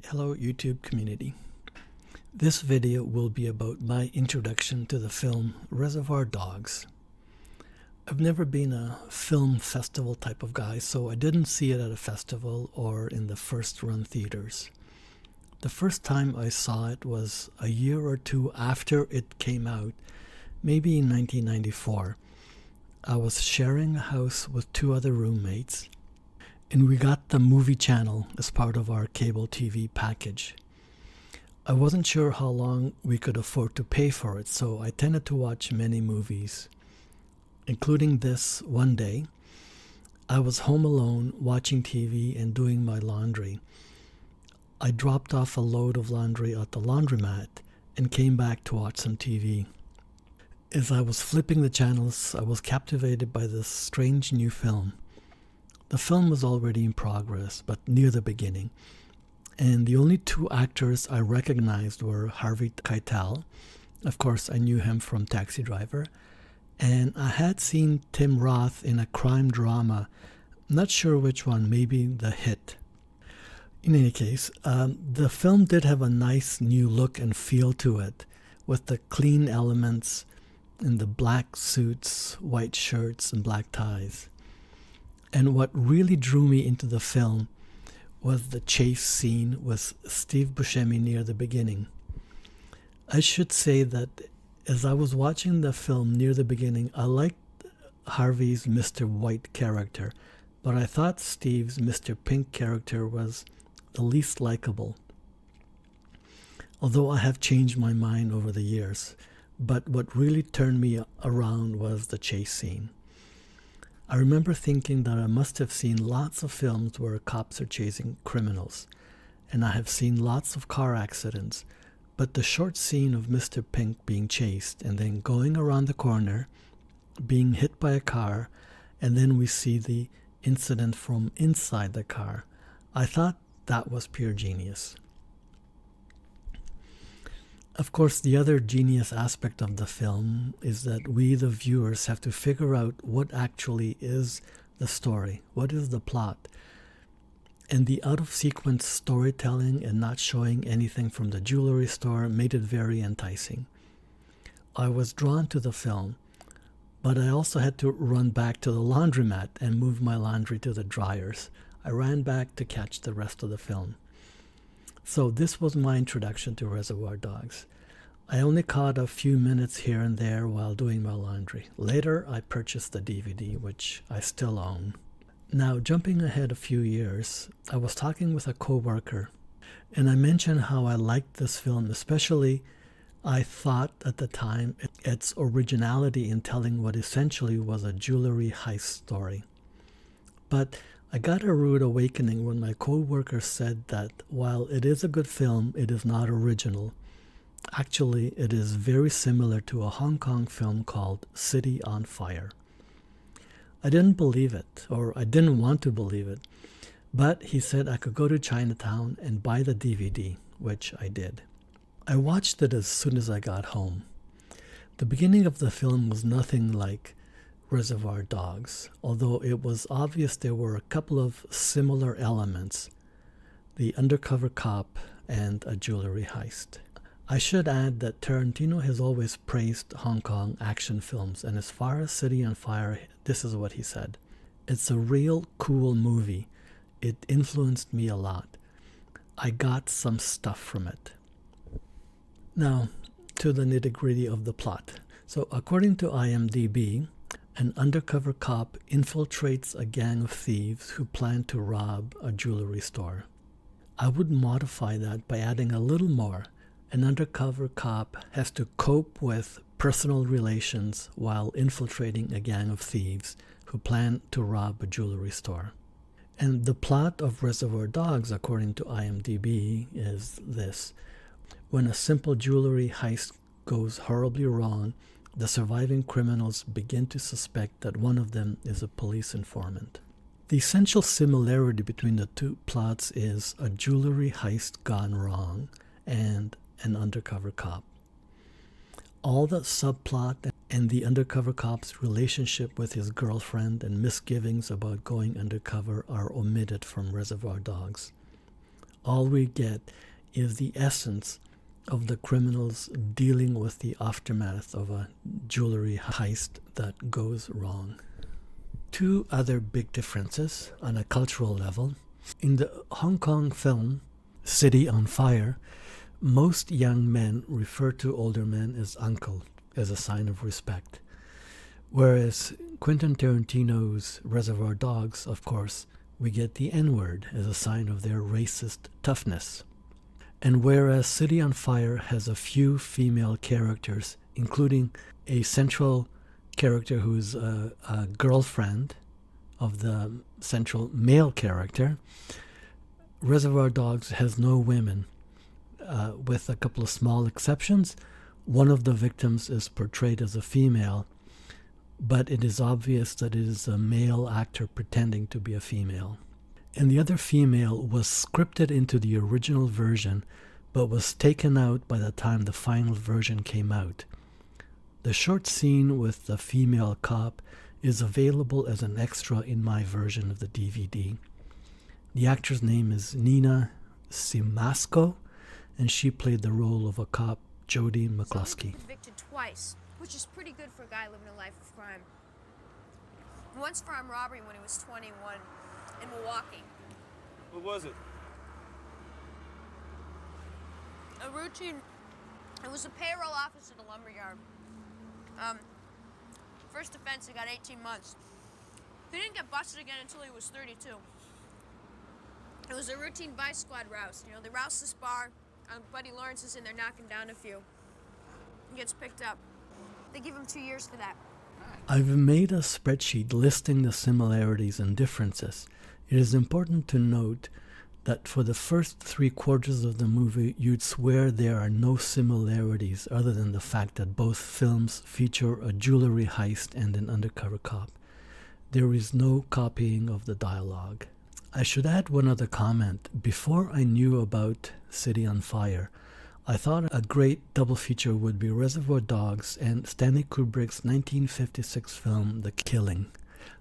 Hello YouTube community. This video will be about my introduction to the film Reservoir Dogs. I've never been a film festival type of guy, so I didn't see it at a festival or in the first run theaters. The first time I saw it was a year or two after it came out, maybe in 1994. I was sharing a house with two other roommates, and we got the movie channel as part of our cable TV package. I wasn't sure how long we could afford to pay for it, so I tended to watch many movies, including this one day. I was home alone watching TV and doing my laundry. I dropped off a load of laundry at the laundromat and came back to watch some TV. As I was flipping the channels, I was captivated by this strange new film. The film was already in progress, but near the beginning, and the only two actors I recognized were Harvey Keitel. Of course, I knew him from Taxi Driver, and I had seen Tim Roth in a crime drama, not sure which one, maybe The Hit. In any case, the film did have a nice new look and feel to it, with the clean elements in the black suits, white shirts, and black ties. And what really drew me into the film was the chase scene with Steve Buscemi near the beginning. I should say that as I was watching the film near the beginning, I liked Harvey's Mr. White character, but I thought Steve's Mr. Pink character was the least likable. Although I have changed my mind over the years, but what really turned me around was the chase scene. I remember thinking that I must have seen lots of films where cops are chasing criminals, and I have seen lots of car accidents, but the short scene of Mr. Pink being chased and then going around the corner, being hit by a car, and then we see the incident from inside the car, I thought that was pure genius. Of course, the other genius aspect of the film is that we, the viewers, have to figure out what actually is the story, what is the plot. And the out-of-sequence storytelling and not showing anything from the jewelry store made it very enticing. I was drawn to the film, but I also had to run back to the laundromat and move my laundry to the dryers. I ran back to catch the rest of the film. So this was my introduction to Reservoir Dogs. I only caught a few minutes here and there while doing my laundry. Later, I purchased the DVD, which I still own. Now, jumping ahead a few years, I was talking with a co-worker, and I mentioned how I liked this film, especially I thought at the time its originality in telling what essentially was a jewelry heist story. But I got a rude awakening when my co-worker said that while it is a good film, it is not original. Actually, it is very similar to a Hong Kong film called City on Fire. I didn't believe it, or I didn't want to believe it, but he said I could go to Chinatown and buy the DVD, which I did. I watched it as soon as I got home. The beginning of the film was nothing like Reservoir Dogs, although it was obvious there were a couple of similar elements, the undercover cop and a jewelry heist. I should add that Tarantino has always praised Hong Kong action films, and as far as City on Fire, this is what he said. It's a real cool movie. It influenced me a lot. I got some stuff from it. Now, to the nitty-gritty of the plot. So according to IMDb, an undercover cop infiltrates a gang of thieves who plan to rob a jewelry store. I would modify that by adding a little more. An undercover cop has to cope with personal relations while infiltrating a gang of thieves who plan to rob a jewelry store. And the plot of Reservoir Dogs, according to IMDb, is this. When a simple jewelry heist goes horribly wrong, the surviving criminals begin to suspect that one of them is a police informant. The essential similarity between the two plots is a jewelry heist gone wrong and an undercover cop. All the subplot and the undercover cop's relationship with his girlfriend and misgivings about going undercover are omitted from Reservoir Dogs. all we get is the essence of the criminals dealing with the aftermath of a jewelry heist that goes wrong. Two other big differences on a cultural level. In the Hong Kong film City on Fire, most young men refer to older men as uncle as a sign of respect. Whereas Quentin Tarantino's Reservoir Dogs, of course, we get the N-word as a sign of their racist toughness. And whereas City on Fire has a few female characters, including a central character who's a girlfriend of the central male character, Reservoir Dogs has no women, with a couple of small exceptions. One of the victims is portrayed as a female, but it is obvious that it is a male actor pretending to be a female. And the other female was scripted into the original version, but was taken out by the time the final version came out. The short scene with the female cop is available as an extra in my version of the DVD. The actor's name is Nina Simasco, and she played the role of a cop, Jodie McCluskey. Convicted twice, which is pretty good for a guy living a life of crime. Once for armed robbery when he was 21 in Milwaukee. What was it? A routine. It was a payroll office at a lumberyard. First offense, he got 18 months. He didn't get busted again until he was 32. It was a routine vice squad rouse. You know, they rouse this bar. Buddy Lawrence is in there knocking down a few. He gets picked up. They give him 2 years for that. I've made a spreadsheet listing the similarities and differences. It is important to note that for the first 3/4 of the movie, you'd swear there are no similarities other than the fact that both films feature a jewelry heist and an undercover cop. There is no copying of the dialogue. I should add one other comment. Before I knew about City on Fire, I thought a great double feature would be Reservoir Dogs and Stanley Kubrick's 1956 film The Killing.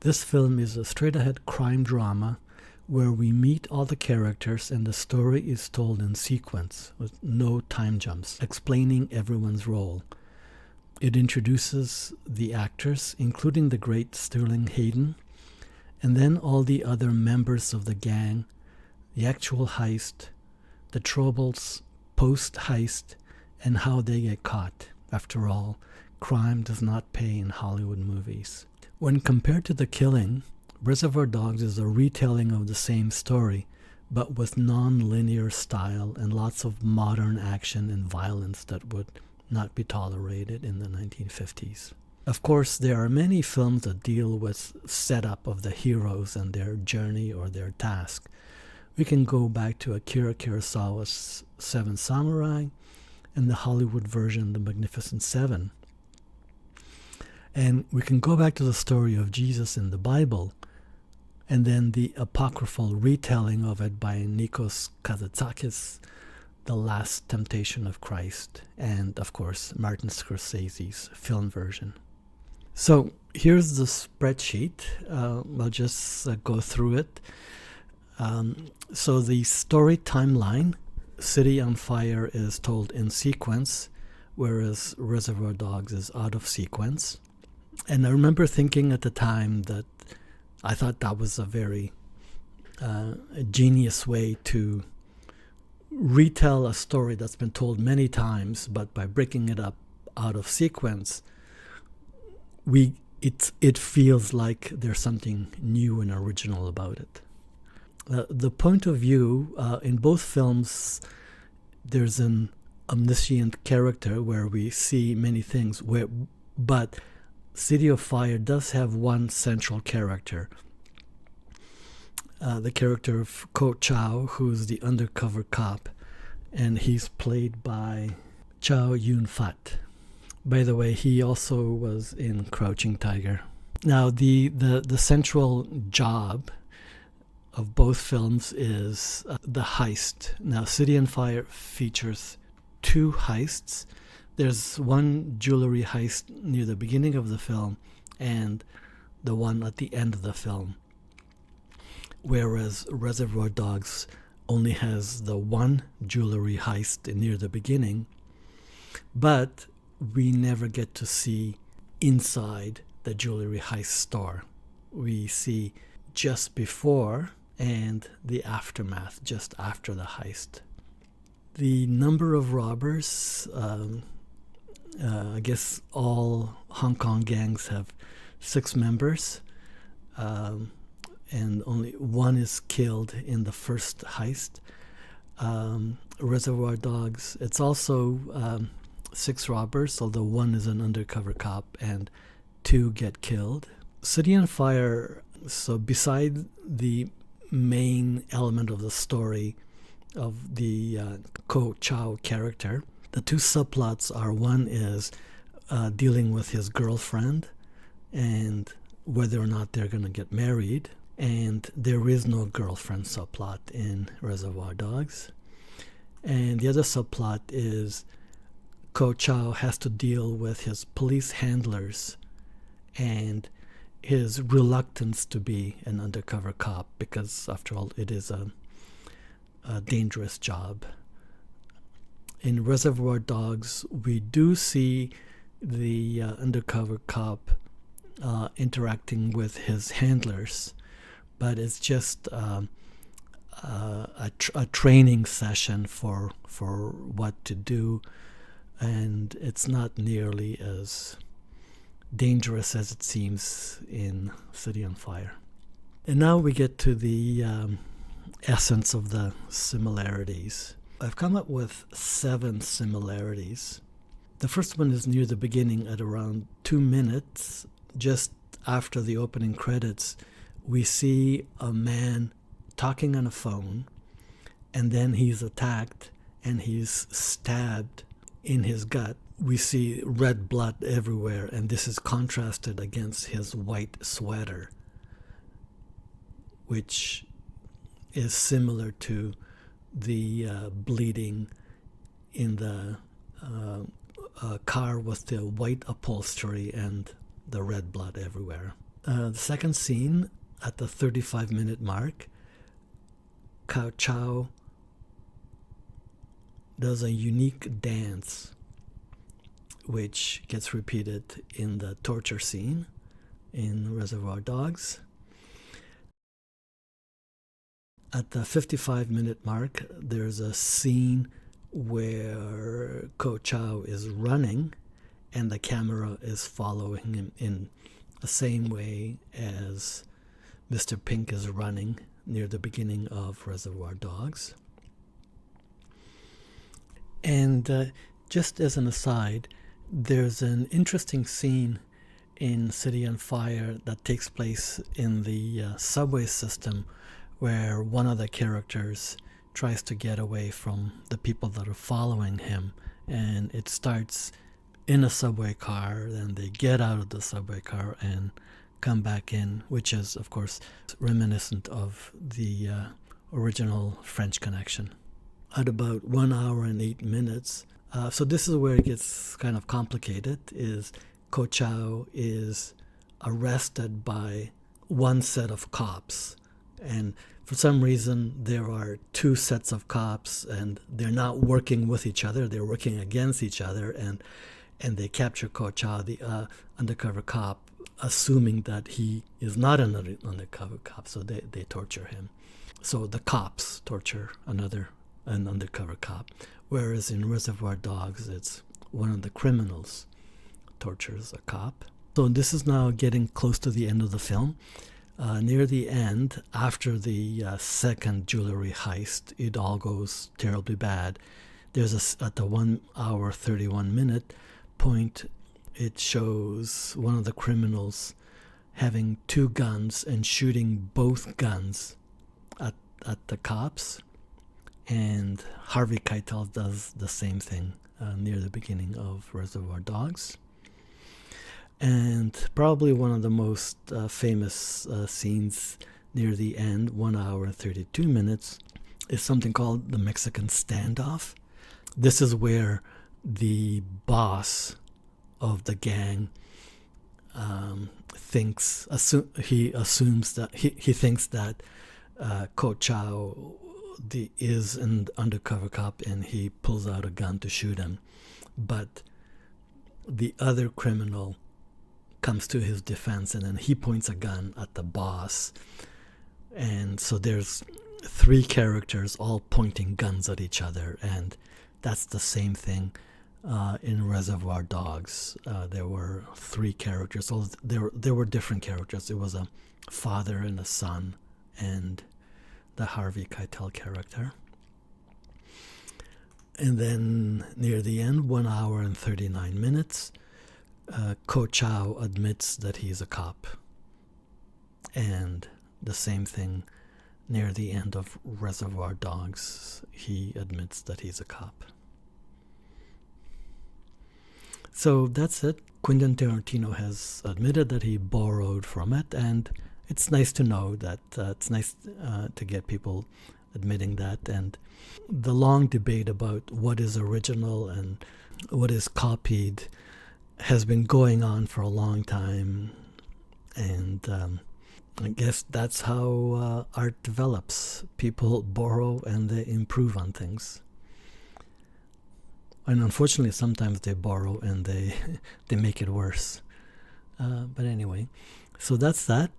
This film is a straight-ahead crime drama where we meet all the characters and the story is told in sequence with no time jumps, explaining everyone's role. It introduces the actors, including the great Sterling Hayden, and then all the other members of the gang, the actual heist, the troubles post-heist, and how they get caught. After all, crime does not pay in Hollywood movies. When compared to The Killing, Reservoir Dogs is a retelling of the same story, but with non-linear style and lots of modern action and violence that would not be tolerated in the 1950s. Of course, there are many films that deal with setup of the heroes and their journey or their task. We can go back to Akira Kurosawa's Seven Samurai and the Hollywood version, The Magnificent Seven. And we can go back to the story of Jesus in the Bible, and then the apocryphal retelling of it by Nikos Kazantzakis, The Last Temptation of Christ, and of course Martin Scorsese's film version. So here's the spreadsheet. I'll just go through it. So the story timeline, City on Fire is told in sequence, whereas Reservoir Dogs is out of sequence. And I remember thinking at the time that I thought that was a very genius way to retell a story that's been told many times, but by breaking it up out of sequence, it feels like there's something new and original about it. The point of view in both films, there's an omniscient character where we see many things, but City of Fire does have one central character. The character of Ko Chow, who's the undercover cop, and he's played by Chow Yun-fat. By the way, he also was in Crouching Tiger. Now, the central job of both films is the heist. Now, City on Fire features two heists. There's one jewelry heist near the beginning of the film and the one at the end of the film. Whereas Reservoir Dogs only has the one jewelry heist near the beginning, but we never get to see inside the jewelry heist store. We see just before and the aftermath, just after the heist. The number of robbers, I guess all Hong Kong gangs have 6 members, and only one is killed in the first heist. Reservoir Dogs, it's also 6 robbers, although one is an undercover cop and 2 get killed. City on Fire, so beside the main element of the story of the Ko Chow character, the 2 subplots are, one is dealing with his girlfriend and whether or not they're going to get married, and there is no girlfriend subplot in Reservoir Dogs. And the other subplot is Ko Chow has to deal with his police handlers and his reluctance to be an undercover cop, because after all it is a dangerous job. In Reservoir Dogs, we do see the undercover cop interacting with his handlers, but it's just a training session for what to do, and it's not nearly as dangerous as it seems in City on Fire. And now we get to the essence of the similarities. I've come up with 7 similarities. The first one is near the beginning at around 2 minutes, just after the opening credits. We see a man talking on a phone, and then he's attacked and he's stabbed in his gut. We see red blood everywhere, and this is contrasted against his white sweater, which is similar to the bleeding in the car with the white upholstery and the red blood everywhere. The second scene, at the 35-minute mark, Ko Chow does a unique dance which gets repeated in the torture scene in Reservoir Dogs. At the 55-minute mark, there's a scene where Ko Chow is running and the camera is following him in the same way as Mr. Pink is running near the beginning of Reservoir Dogs. And just as an aside, there's an interesting scene in City on Fire that takes place in the subway system, where one of the characters tries to get away from the people that are following him, and it starts in a subway car, then they get out of the subway car and come back in, which is of course reminiscent of the original French Connection. At about 1 hour and 8 minutes, so this is where it gets kind of complicated, is Ko Chow is arrested by one set of cops, and for some reason there are 2 sets of cops and they're not working with each other, they're working against each other, and they capture Ko Chow, the undercover cop, assuming that he is not an undercover cop, so they torture him. So the cops torture an undercover cop, whereas in Reservoir Dogs it's one of the criminals tortures a cop. So this is now getting close to the end of the film. Near the end, after the second jewelry heist, it all goes terribly bad. There's at the 1 hour 31 minute point, it shows one of the criminals having 2 guns and shooting both guns at the cops, and Harvey Keitel does the same thing near the beginning of Reservoir Dogs. And probably one of the most famous scenes near the end, 1 hour and 32 minutes, is something called the Mexican Standoff. This is where the boss of the gang thinks that Ko Chow is an undercover cop and he pulls out a gun to shoot him, but the other criminal comes to his defense, and then he points a gun at the boss. And so there's three characters all pointing guns at each other, and that's the same thing in Reservoir Dogs. There were three characters. So there were different characters. It was a father and a son and the Harvey Keitel character. And then near the end, 1 hour and 39 minutes, Ko Chow admits that he's a cop. And the same thing near the end of Reservoir Dogs, he admits that he's a cop. So that's it. Quentin Tarantino has admitted that he borrowed from it, and it's nice to know that. It's nice to get people admitting that. And the long debate about what is original and what is copied has been going on for a long time, and I guess that's how art develops. People borrow and they improve on things. And unfortunately, sometimes they borrow and they make it worse. But anyway, so that's that.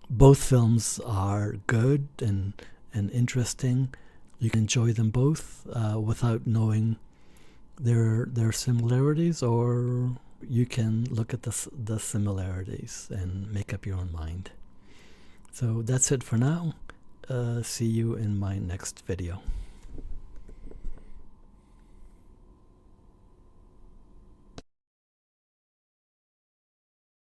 Both films are good and interesting. You can enjoy them both without knowing their similarities, or you can look at the similarities and make up your own mind. So that's it for now. See you in my next video.